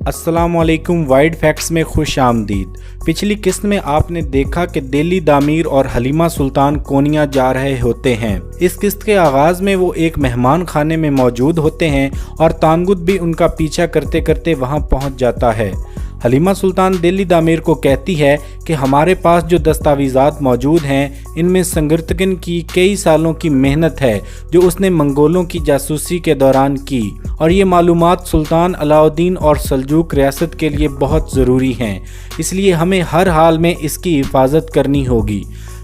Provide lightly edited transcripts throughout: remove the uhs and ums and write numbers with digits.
अस्सलामुअलैकुम। Wide facts में खुश आमदीद। पिछली किस्त में आपने देखा कि दिल्ली दामिर और हलीमा सुल्तान कोनिया जा रहे होते हैं। इस किस्त के आगाज में वो एक मेहमान खाने में मौजूद होते हैं और तानगुत भी उनका पीछा करते करते वहां पहुंच जाता है। हलीमा सुल्तान दिल्ली दामिर को कहती है कि हमारे पास जो दस्तावेज़ात मौजूद हैं इनमें संगर्तगन की कई सालों की मेहनत है जो उसने मंगोलों की जासूसी के दौरान की, और ये मालूमात सुल्तान अलाउद्दीन और सल्जूक रियासत के लिए बहुत ज़रूरी हैं, इसलिए हमें हर हाल में इसकी हिफाजत करनी होगी।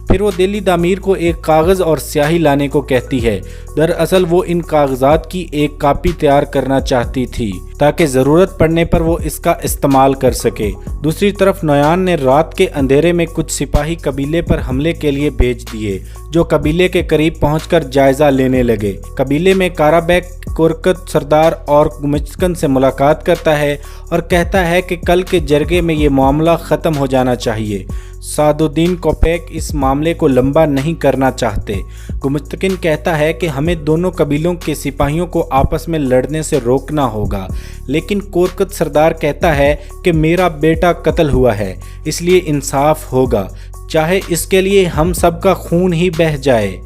फिर वो दिल्ली दामिर को एक कागज़ और स्याही लाने को कहती है। दरअसल वो इन कागजात की एक कॉपी तैयार करना चाहती थी ताकि ज़रूरत पड़ने पर वो इसका इस्तेमाल कर सके। दूसरी तरफ नोयान ने रात के अंधेरे में कुछ सिपाही कबीले पर हमले के लिए भेज दिए, जो कबीले के करीब पहुंचकर जायज़ा लेने लगे। कबीले में काराबैक कोरकत सरदार और गुमचकन से मुलाकात करता है और कहता है कि कल के जरगे में ये मामला ख़त्म हो जाना चाहिए। सादुद्दीन कोपेक इस मामले को लंबा नहीं करना चाहते। गुमचकन कहता है कि हमें दोनों कबीलों के सिपाहियों को आपस में लड़ने से रोकना होगा, लेकिन कोरकत सरदार कहता है कि मेरा बेटा कत्ल हुआ है, इसलिए इंसाफ होगा, चाहे इसके लिए हम सबका खून ही बह जाए।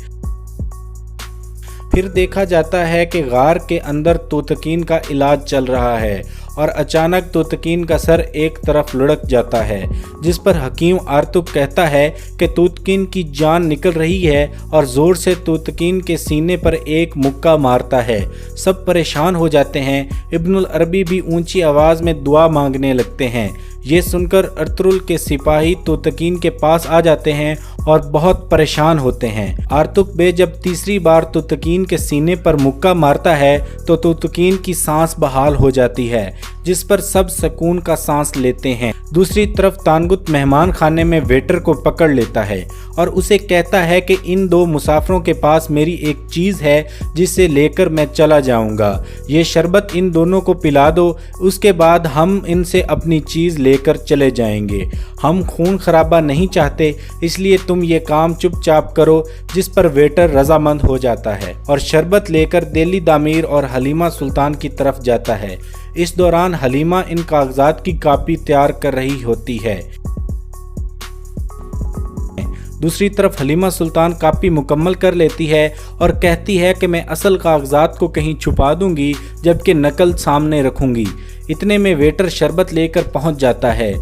फिर देखा जाता है कि गार के अंदर तोतकीन का इलाज चल रहा है और अचानक तोतकीन का सर एक तरफ लुढ़क जाता है, जिस पर हकीम आर्तुक कहता है कि तोतकीन की जान निकल रही है और ज़ोर से तोतकीन के सीने पर एक मुक्का मारता है। सब परेशान हो जाते हैं। इब्नुल अरबी भी ऊंची आवाज़ में दुआ मांगने लगते हैं। ये सुनकर अर्तुगरुल के सिपाही तोतकीन के पास आ जाते हैं और बहुत परेशान होते हैं। आर्तुक बे जब तीसरी बार तोतकीन के सीने पर मुक्का मारता है तो तोतकीन की सांस बहाल हो जाती है, जिस पर सब सुकून का सांस लेते हैं। दूसरी तरफ तानगुत मेहमान खाने में वेटर को पकड़ लेता है और उसे कहता है कि इन दो मुसाफिरों के पास मेरी एक चीज़ है जिसे लेकर मैं चला जाऊंगा। ये शरबत इन दोनों को पिला दो, उसके बाद हम इनसे अपनी चीज़ लेकर चले जाएंगे। हम खून खराबा नहीं चाहते, इसलिए तुम ये काम चुपचाप करो। जिस पर वेटर रजामंद हो जाता है और शरबत लेकर दिल्ली दामिर और हलीमा सुल्तान की तरफ जाता है। इस दौरान हलीमा इन कागजात की कॉपी तैयार कर रही होती है। दूसरी तरफ हलीमा सुल्तान कॉपी मुकम्मल कर लेती है और कहती है कि मैं असल कागजात को कहीं छुपा दूंगी जबकि नकल सामने रखूंगी। इतने में वेटर शरबत लेकर पहुंच जाता है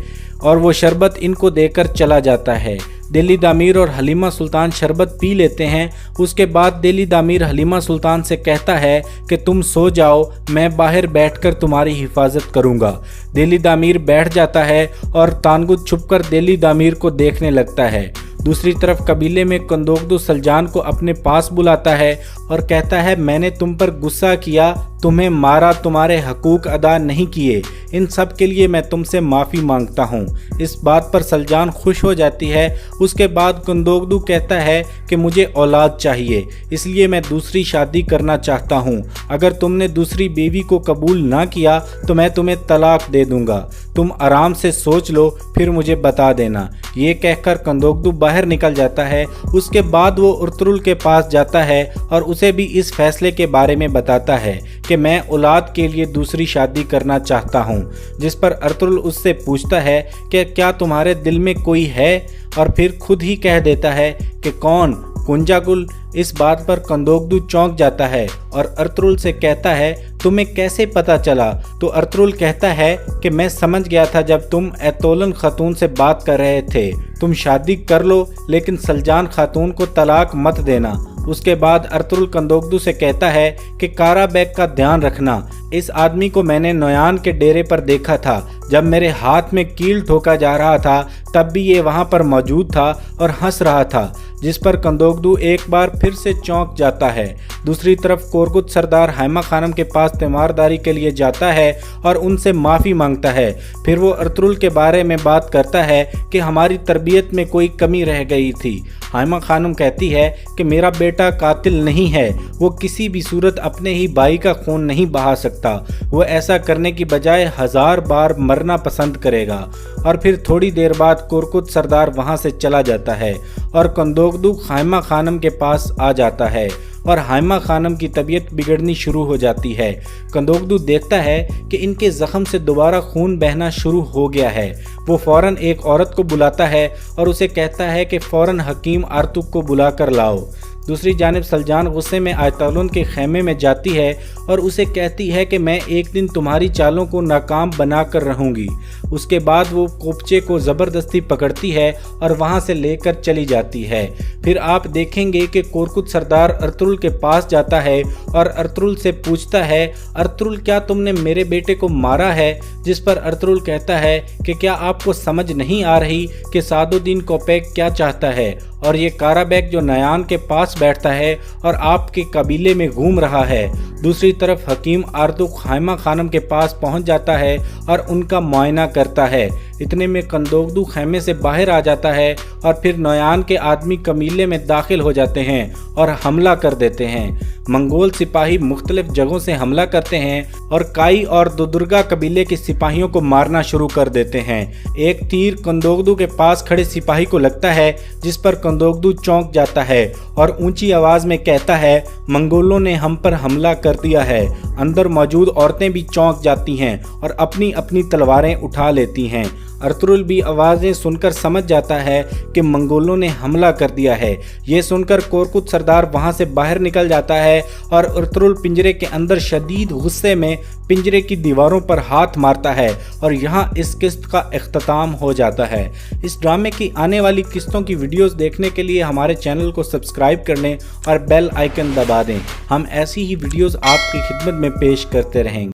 और वो शरबत इनको देकर चला जाता है। दिल्ली दामिर और हलीमा सुल्तान शरबत पी लेते हैं। उसके बाद दिल्ली दामिर हलीमा सुल्तान से कहता है कि तुम सो जाओ, मैं बाहर बैठकर तुम्हारी हिफाजत करूंगा। दिल्ली दामिर बैठ जाता है और तानगुत छुपकर दिल्ली दामिर को देखने लगता है। दूसरी तरफ कबीले में कंदोकदू सलजान को अपने पास बुलाता है और कहता है मैंने तुम पर गुस्सा किया, तुम्हें मारा, तुम्हारे हकूक अदा नहीं किए, इन सब के लिए मैं तुमसे माफ़ी मांगता हूँ। इस बात पर सलजान खुश हो जाती है। उसके बाद कंदोकदू कहता है कि मुझे औलाद चाहिए, इसलिए मैं दूसरी शादी करना चाहता हूँ। अगर तुमने दूसरी बीवी को कबूल ना किया तो मैं तुम्हें तलाक दे दूँगा। तुम आराम से सोच लो, फिर मुझे बता देना। ये कहकर कंदोकदू बाहर निकल जाता है। उसके बाद वो अर्तुगरुल के पास जाता है और उसे भी इस फैसले के बारे में बताता है कि मैं औलाद के लिए दूसरी शादी करना चाहता हूँ। जिस पर अर्तुगरुल उससे पूछता है कि क्या तुम्हारे दिल में कोई है, और फिर खुद ही कह देता है कि कौन, कुंजागुल। इस बात पर कंदोकदू चौंक जाता है और अर्तुगरुल से कहता है तुम्हें कैसे पता चला? तो अर्तुगरुल कहता है कि मैं समझ गया था जब तुम एतोलन खातून से बात कर रहे थे। तुम शादी कर लो, लेकिन सलजान खातून को तलाक मत देना। उसके बाद अर्तुगरुल कंदोकदू से कहता है कि काराबैक का ध्यान रखना। इस आदमी को मैंने नोयान के डेरे पर देखा था। जब मेरे हाथ में कील ठोका जा रहा था तब भी ये वहाँ पर मौजूद था और हंस रहा था। जिस पर कंदोकदू एक बार फिर से चौंक जाता है। दूसरी तरफ कोरकुत सरदार हैमा खानम के पास तीमारदारी के लिए जाता है और उनसे माफ़ी मांगता है। फिर वो अर्तुगरुल के बारे में बात करता है कि हमारी तरबियत में कोई कमी रह गई थी। हैमा खानम कहती है कि मेरा बेटा कातिल नहीं है, वो किसी भी सूरत अपने ही भाई का खून नहीं बहा सकता। सकता। वो ऐसा करने की बजाय 1000 बार मरना पसंद करेगा। और फिर थोड़ी देर बाद कुरकुत सरदार वहाँ से चला जाता है और कंदोकदू हाइमा खानम के पास आ जाता है और हाइमा खानम की तबीयत बिगड़नी शुरू हो जाती है। कंदोकदू देखता है कि इनके जख्म से दोबारा खून बहना शुरू हो गया है। वो फौरन एक औरत को बुलाता है और उसे कहता है कि फौरन हकीम आर्तुक को बुला कर लाओ। दूसरी जानिब सलजान गुस्से में आयतुल्लाह के खेमे में जाती है और उसे कहती है कि मैं एक दिन तुम्हारी चालों को नाकाम बना कर रहूँगी। उसके बाद वो कोपचे को ज़बरदस्ती पकड़ती है और वहाँ से लेकर चली जाती है। फिर आप देखेंगे कि कुरकुत सरदार अर्तुगरुल के पास जाता है और अर्तुगरुल से पूछता है, अर्तुगरुल क्या तुमने मेरे बेटे को मारा है? जिस पर अर्तुगरुल कहता है कि क्या आपको समझ नहीं आ रही कि सादुद्दीन कोपेक क्या चाहता है? और ये काराबैग जो नयान के पास बैठता है और आपके कबीले में घूम रहा है। दूसरी तरफ हकीम आर्तुक हाइमा खानम के पास पहुंच जाता है और उनका मुआयना करता है। इतने में कंदोकदू खेमे से बाहर आ जाता है और फिर नयान के आदमी कबीले में दाखिल हो जाते हैं और हमला कर देते हैं। मंगोल सिपाही मुख्तलिफ जगहों से हमला करते हैं और काई और दुदुर्गा कबीले के सिपाहियों को मारना शुरू कर देते हैं। एक तीर कंदोकदू के पास खड़े सिपाही को लगता है, जिस पर कंदोकदू चौंक जाता है और ऊंची आवाज में कहता है, मंगोलों ने हम पर हमला कर दिया है। अंदर मौजूद औरतें भी चौंक जाती हैं और अपनी अपनी तलवारें उठा लेती हैं। अर्तुगरुल भी आवाज़ें सुनकर समझ जाता है कि मंगोलों ने हमला कर दिया है। ये सुनकर कुरकुत सरदार वहां से बाहर निकल जाता है और अर्तुगरुल पिंजरे के अंदर शदीद गुस्से में पिंजरे की दीवारों पर हाथ मारता है और यहाँ इस किस्त का इख्तिताम हो जाता है। इस ड्रामे की आने वाली किस्तों की वीडियोस देखने के लिए हमारे चैनल को सब्सक्राइब कर लें और बेल आइकन दबा दें। हम ऐसी ही वीडियोस आपकी खिदमत में पेश करते रहेंगे।